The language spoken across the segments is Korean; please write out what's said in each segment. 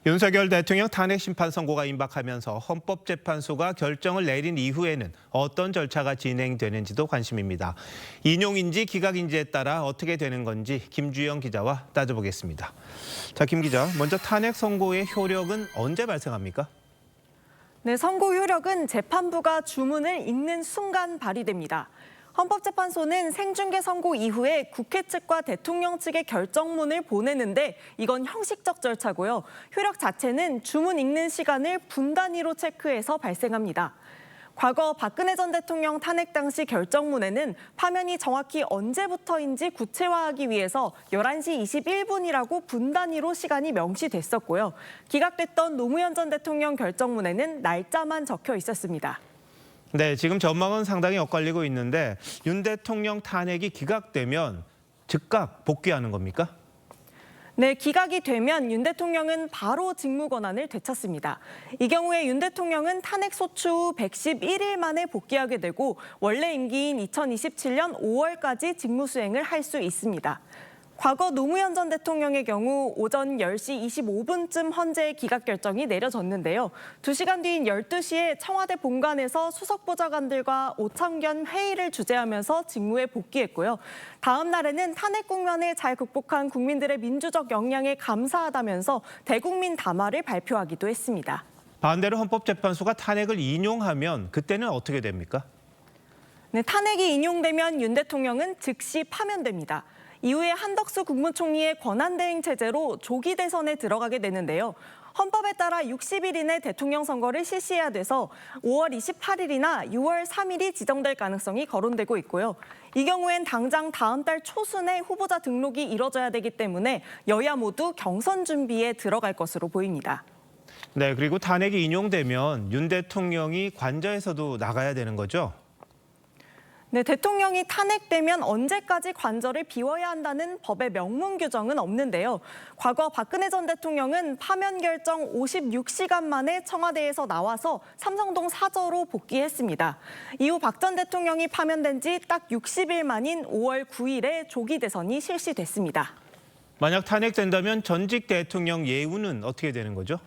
윤석열 대통령 탄핵 심판 선고가 임박하면서 헌법재판소가 결정을 내린 이후에는 어떤 절차가 진행되는지도 관심입니다. 인용인지 기각인지에 따라 어떻게 되는 건지 김주영 기자와 따져보겠습니다. 자, 김 기자, 먼저 탄핵 선고의 효력은 언제 발생합니까? 네, 선고 효력은 재판부가 주문을 읽는 순간 발휘됩니다. 헌법재판소는 생중계 선고 이후에 국회 측과 대통령 측의 결정문을 보내는데 이건 형식적 절차고요. 효력 자체는 주문 읽는 시간을 분 단위로 체크해서 발생합니다. 과거 박근혜 전 대통령 탄핵 당시 결정문에는 파면이 정확히 언제부터인지 구체화하기 위해서 11시 21분이라고 분 단위로 시간이 명시됐었고요. 기각됐던 노무현 전 대통령 결정문에는 날짜만 적혀 있었습니다. 네, 지금 전망은 상당히 엇갈리고 있는데 윤 대통령 탄핵이 기각되면 즉각 복귀하는 겁니까? 네, 기각이 되면 윤 대통령은 바로 직무 권한을 되찾습니다. 이 경우에 윤 대통령은 탄핵 소추 후 111일 만에 복귀하게 되고 원래 임기인 2027년 5월까지 직무 수행을 할 수 있습니다. 과거 노무현 전 대통령의 경우 오전 10시 25분쯤 헌재 기각 결정이 내려졌는데요. 2시간 뒤인 12시에 청와대 본관에서 수석보좌관들과 오창견 회의를 주재하면서 직무에 복귀했고요. 다음 날에는 탄핵 국면을 잘 극복한 국민들의 민주적 역량에 감사하다면서 대국민 담화를 발표하기도 했습니다. 반대로 헌법재판소가 탄핵을 인용하면 그때는 어떻게 됩니까? 네, 탄핵이 인용되면 윤 대통령은 즉시 파면됩니다. 이후에 한덕수 국무총리의 권한대행 체제로 조기 대선에 들어가게 되는데요. 헌법에 따라 60일 이내 대통령 선거를 실시해야 돼서 5월 28일이나 6월 3일이 지정될 가능성이 거론되고 있고요. 이 경우엔 당장 다음 달 초순에 후보자 등록이 이뤄져야 되기 때문에 여야 모두 경선 준비에 들어갈 것으로 보입니다. 네, 그리고 탄핵이 인용되면 윤 대통령이 관저에서도 나가야 되는 거죠? 네, 대통령이 탄핵되면 언제까지 관저를 비워야 한다는 법의 명문 규정은 없는데요. 과거 박근혜 전 대통령은 파면 결정 56시간 만에 청와대에서 나와서 삼성동 사저로 복귀했습니다. 이후 박 전 대통령이 파면된 지 딱 60일 만인 5월 9일에 조기 대선이 실시됐습니다. 만약 탄핵된다면 전직 대통령 예우는 어떻게 되는 거죠?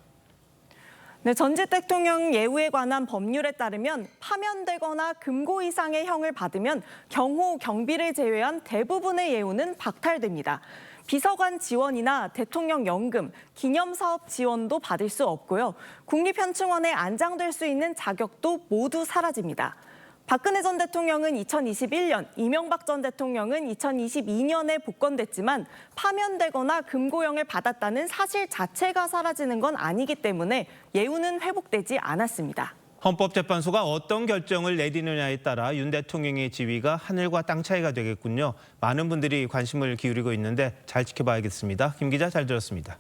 네, 전직 대통령 예우에 관한 법률에 따르면 파면되거나 금고 이상의 형을 받으면 경호, 경비를 제외한 대부분의 예우는 박탈됩니다. 비서관 지원이나 대통령 연금, 기념사업 지원도 받을 수 없고요. 국립현충원에 안장될 수 있는 자격도 모두 사라집니다. 박근혜 전 대통령은 2021년, 이명박 전 대통령은 2022년에 복권됐지만 파면되거나 금고형을 받았다는 사실 자체가 사라지는 건 아니기 때문에 예우는 회복되지 않았습니다. 헌법재판소가 어떤 결정을 내리느냐에 따라 윤 대통령의 지위가 하늘과 땅 차이가 되겠군요. 많은 분들이 관심을 기울이고 있는데 잘 지켜봐야겠습니다. 김 기자, 잘 들었습니다.